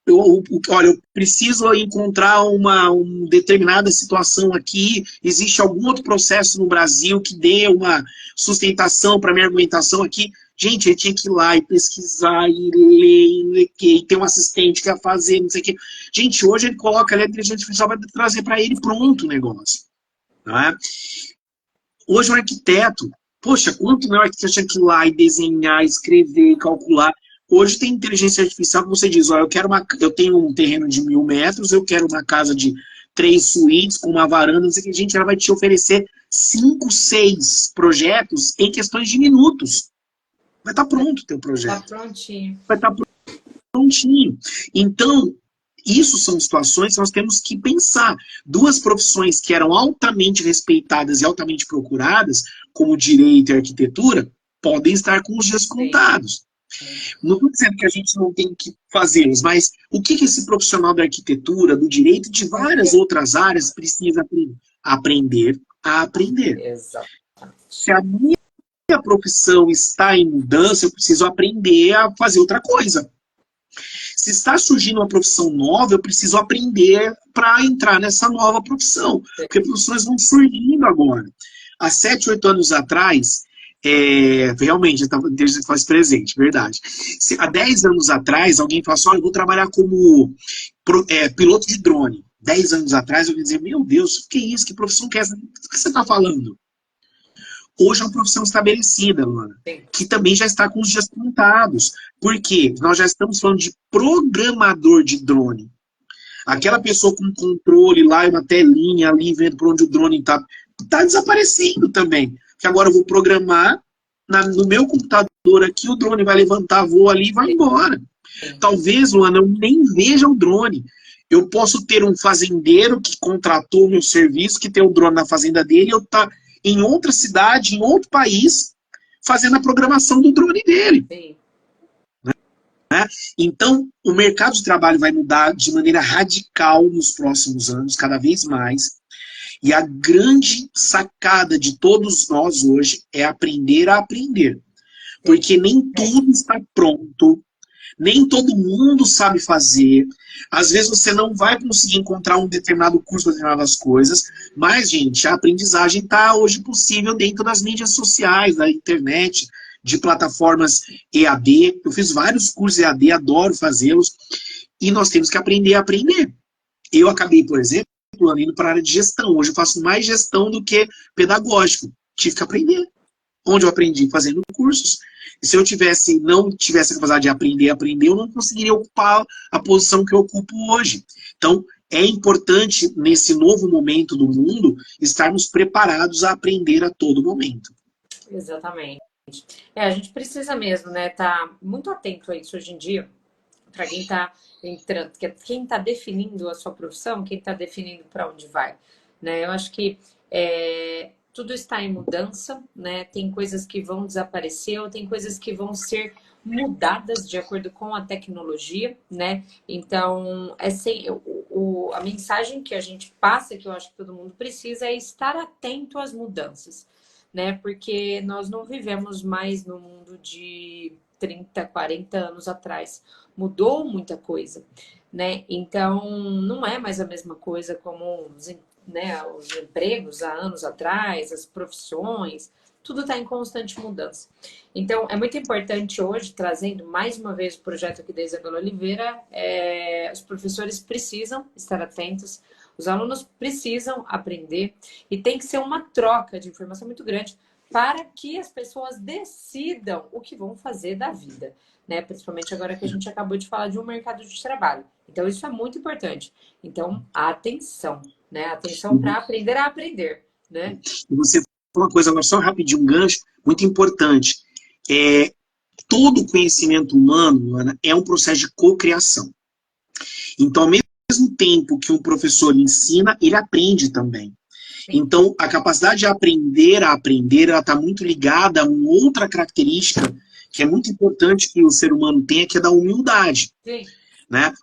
eu preciso encontrar uma determinada situação aqui, existe algum outro processo no Brasil que dê uma sustentação para minha argumentação aqui. Gente, ele tinha que ir lá e pesquisar, e ler, e ter um assistente que ia fazer, não sei o quê. Gente, hoje ele coloca ali, a inteligência artificial vai trazer para ele pronto o negócio. Tá? Hoje o arquiteto, poxa, quanto meu arquiteto tinha que ir lá e desenhar, escrever, calcular. Hoje tem inteligência artificial que você diz, ó, eu tenho um terreno de 1000 metros, eu quero uma casa de 3 suítes com uma varanda, não sei o que, gente, ela vai te oferecer 5, 6 projetos em questões de minutos. Vai estar pronto o teu projeto. Está prontinho. Vai estar prontinho. Então, isso são situações que nós temos que pensar. Duas profissões que eram altamente respeitadas e altamente procuradas, como direito e arquitetura, podem estar com os dias contados. Não estou dizendo que a gente não tem que fazê-los, mas o que esse profissional da arquitetura, do direito e de várias outras áreas precisa aprender? Aprender a aprender. Exatamente. Se a minha profissão está em mudança, eu preciso aprender a fazer outra coisa. Se está surgindo uma profissão nova, eu preciso aprender para entrar nessa nova profissão. Porque profissões vão surgindo agora. Há 7, 8 anos atrás, realmente, a inteligência faz presente, verdade. Há 10 anos atrás, alguém falou assim, eu vou trabalhar como piloto de drone. 10 anos atrás, eu ia dizer, meu Deus, o que é isso? Que profissão que é essa? O que você está falando? Hoje é uma profissão estabelecida, Luana, que também já está com os dias contados. Por quê? Nós já estamos falando de programador de drone. Aquela pessoa com controle lá e uma telinha ali, vendo por onde o drone está desaparecendo também. Porque agora eu vou programar no meu computador aqui, o drone vai levantar voo ali e vai embora. Talvez, Luana, eu nem veja o drone. Eu posso ter um fazendeiro que contratou o meu serviço, que tem o drone na fazenda dele, e eu estar em outra cidade, em outro país, fazendo a programação do drone dele. Sim. Né? Então, o mercado de trabalho vai mudar de maneira radical nos próximos anos, cada vez mais. E a grande sacada de todos nós hoje é aprender a aprender. Porque nem tudo está pronto, nem todo mundo sabe fazer. Às vezes você não vai conseguir encontrar um determinado curso para determinadas coisas, mas, gente, a aprendizagem está hoje possível dentro das mídias sociais, da internet, de plataformas EAD. Eu fiz vários cursos EAD, adoro fazê-los. E nós temos que aprender a aprender. Eu acabei, por exemplo, indo para a área de gestão. Hoje eu faço mais gestão do que pedagógico. Tive que aprender. Onde eu aprendi? Fazendo cursos. E se eu não tivesse a capacidade de aprender, eu não conseguiria ocupar a posição que eu ocupo hoje. Então, é importante, nesse novo momento do mundo, estarmos preparados a aprender a todo momento. Exatamente. A gente precisa mesmo, né, tá muito atento a isso hoje em dia, para quem está entrando, quem está definindo a sua profissão, quem está definindo para onde vai, né? Eu acho que tudo está em mudança, né? Tem coisas que vão desaparecer, ou tem coisas que vão ser mudadas de acordo com a tecnologia, né? Então, a mensagem que a gente passa, que eu acho que todo mundo precisa, é estar atento às mudanças, né? Porque nós não vivemos mais no mundo de 30, 40 anos atrás. Mudou muita coisa, né? Então, não é mais a mesma coisa como os empregos há anos atrás, as profissões, tudo está em constante mudança. Então, é muito importante hoje, trazendo mais uma vez o projeto aqui da Isabela Oliveira, os professores precisam estar atentos, os alunos precisam aprender, e tem que ser uma troca de informação muito grande para que as pessoas decidam o que vão fazer da vida, né? Principalmente agora que a gente acabou de falar de um mercado de trabalho. Então, isso é muito importante. Então, atenção, né? Atenção para aprender a aprender, né? Você falou uma coisa agora, só rapidinho, um gancho muito importante. Todo conhecimento humano, Ana, é um processo de cocriação. Então, ao mesmo tempo que um professor ensina, ele aprende também. Então, a capacidade de aprender a aprender, ela está muito ligada a uma outra característica que é muito importante que o ser humano tenha, que é da humildade. Sim. Né?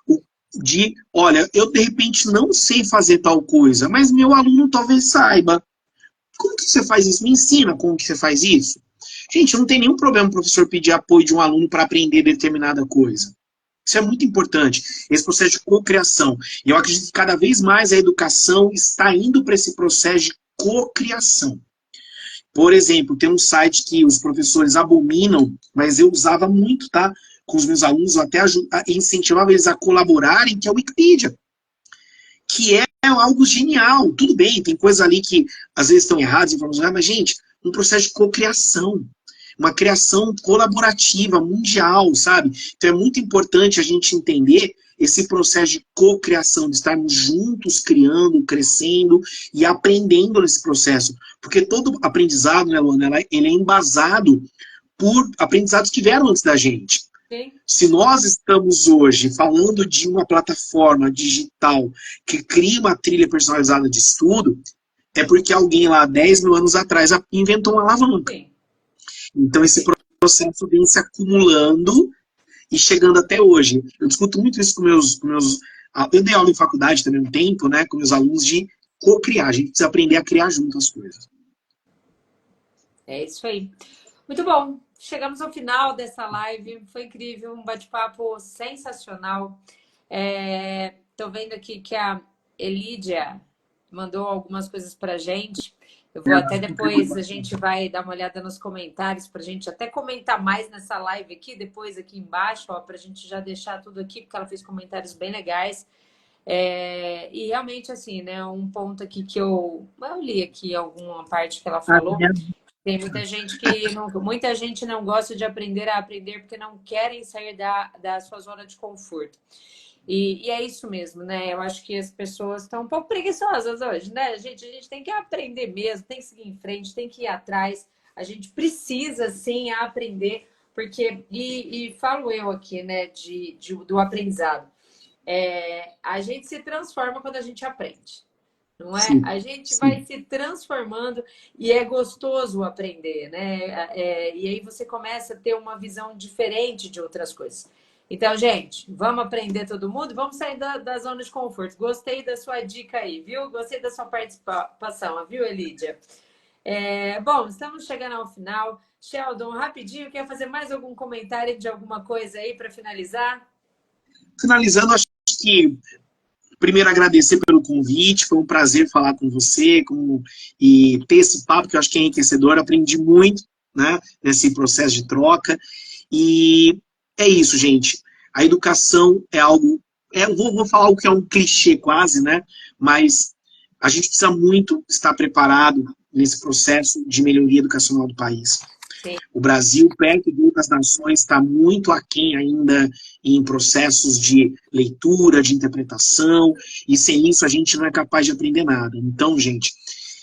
Olha, eu de repente não sei fazer tal coisa, mas meu aluno talvez saiba. Como que você faz isso? Me ensina como que você faz isso. Gente, não tem nenhum problema o professor pedir apoio de um aluno para aprender determinada coisa. Isso é muito importante, esse processo de cocriação. E eu acredito que cada vez mais a educação está indo para esse processo de cocriação. Por exemplo, tem um site que os professores abominam, mas eu usava muito, tá? Com os meus alunos, eu até incentivava eles a colaborarem, que é o Wikipedia. Que é algo genial. Tudo bem, tem coisas ali que às vezes estão erradas, mas, gente, um processo de cocriação. Uma criação colaborativa, mundial, sabe? Então é muito importante a gente entender esse processo de cocriação, de estarmos juntos, criando, crescendo e aprendendo nesse processo. Porque todo aprendizado, né, Luana, ele é embasado por aprendizados que vieram antes da gente. Sim. Se nós estamos hoje falando de uma plataforma digital que cria uma trilha personalizada de estudo, é porque alguém lá 10 mil anos atrás inventou uma alavanca. Sim. Então, esse processo vem se acumulando e chegando até hoje. Eu discuto muito isso com meus... Eu dei aula em faculdade também um tempo, né, com meus alunos, de co-criar. A gente precisa aprender a criar junto as coisas. É isso aí. Muito bom. Chegamos ao final dessa live. Foi incrível, um bate-papo sensacional. Tô vendo aqui que a Elídia mandou algumas coisas pra gente. Eu vou até depois, a gente vai dar uma olhada nos comentários para a gente até comentar mais nessa live aqui, depois aqui embaixo, para a gente já deixar tudo aqui, porque ela fez comentários bem legais. E realmente, assim, né, um ponto aqui que eu li aqui alguma parte que ela falou. Tem muita gente não gosta de aprender a aprender porque não querem sair da sua zona de conforto. E é isso mesmo, né? Eu acho que as pessoas estão um pouco preguiçosas hoje, né? A gente tem que aprender mesmo, tem que seguir em frente, tem que ir atrás. A gente precisa, sim, aprender, porque... E falo eu aqui, né, do aprendizado. A gente se transforma quando a gente aprende, não é? Sim, a gente sim. vai se transformando e é gostoso aprender, né? E aí você começa a ter uma visão diferente de outras coisas. Então, gente, vamos aprender todo mundo? Vamos sair da zona de conforto. Gostei da sua dica aí, viu? Gostei da sua participação, viu, Elídia? Bom, estamos chegando ao final. Sheldon, rapidinho, quer fazer mais algum comentário de alguma coisa aí para finalizar? Finalizando, acho que primeiro agradecer pelo convite, foi um prazer falar com você e ter esse papo que eu acho que é enriquecedor, aprendi muito. né, nesse processo de troca. E é isso, gente. A educação é algo... vou falar o que é um clichê quase, né? Mas a gente precisa muito estar preparado nesse processo de melhoria educacional do país. Sim. O Brasil, perto de outras nações, está muito aquém ainda em processos de leitura, de interpretação, e sem isso a gente não é capaz de aprender nada. Então, gente,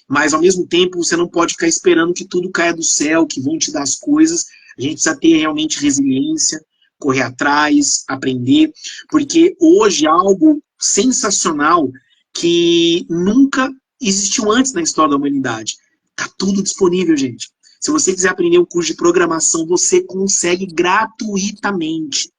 mas ao mesmo tempo você não pode ficar esperando que tudo caia do céu, que vão te dar as coisas. A gente precisa ter realmente resiliência, correr atrás, aprender, porque hoje algo sensacional que nunca existiu antes na história da humanidade. Está tudo disponível, gente. Se você quiser aprender um curso de programação, você consegue gratuitamente.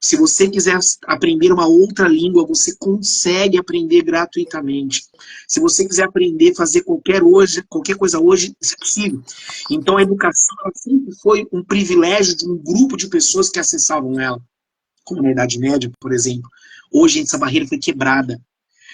Se você quiser aprender uma outra língua, você consegue aprender gratuitamente. Se você quiser aprender a fazer qualquer coisa hoje, isso é possível. Então a educação ela sempre foi um privilégio de um grupo de pessoas que acessavam ela. Como na Idade Média, por exemplo. Hoje essa barreira foi quebrada.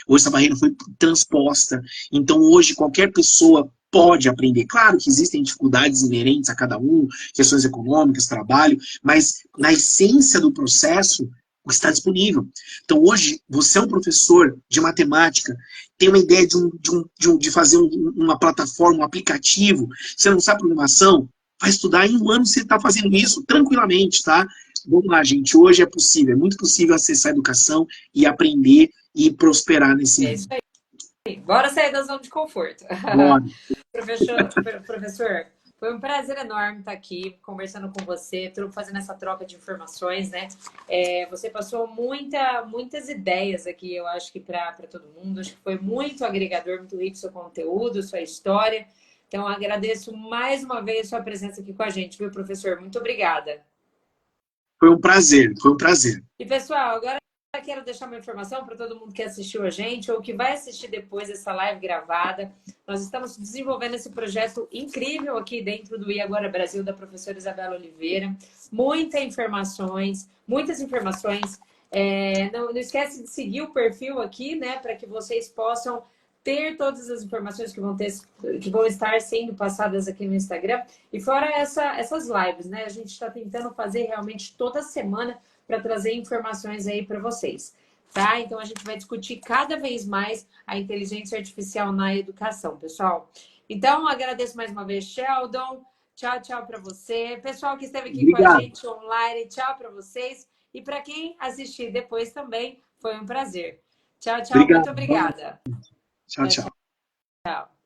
Hoje essa barreira foi transposta. Então hoje qualquer pessoa pode aprender. Claro que existem dificuldades inerentes a cada um, questões econômicas, trabalho, mas na essência do processo está disponível. Então hoje você é um professor de matemática, tem uma ideia de fazer uma plataforma, um aplicativo, você não sabe programação, vai estudar em um ano você está fazendo isso tranquilamente, tá? Vamos lá, gente, hoje é possível, é muito possível acessar a educação e aprender e prosperar nesse mundo. É isso aí. Bora sair da zona de conforto. Bora. Professor, foi um prazer enorme estar aqui conversando com você, fazendo essa troca de informações, né? Você passou muitas ideias aqui, eu acho que para todo mundo. Acho que foi muito agregador, muito rico seu conteúdo, sua história. Então, agradeço mais uma vez a sua presença aqui com a gente, viu, professor? Muito obrigada. Foi um prazer, foi um prazer. E, pessoal, agora eu quero deixar uma informação para todo mundo que assistiu a gente ou que vai assistir depois essa live gravada. Nós estamos desenvolvendo esse projeto incrível aqui dentro do Agora Brasil, da professora Isabela Oliveira. Muitas informações. Não esquece de seguir o perfil aqui, né, para que vocês possam ter todas as informações que vão estar sendo passadas aqui no Instagram. E fora essas lives, né? A gente está tentando fazer realmente toda semana para trazer informações aí para vocês, tá? Então, a gente vai discutir cada vez mais a inteligência artificial na educação, pessoal. Então, agradeço mais uma vez, Sheldon. Tchau, tchau para você. Pessoal que esteve aqui Obrigado. com a gente online, tchau para vocês. E para quem assistir depois também, foi um prazer. Tchau, tchau. Obrigado. Muito obrigada. Tchau, tchau. Tchau.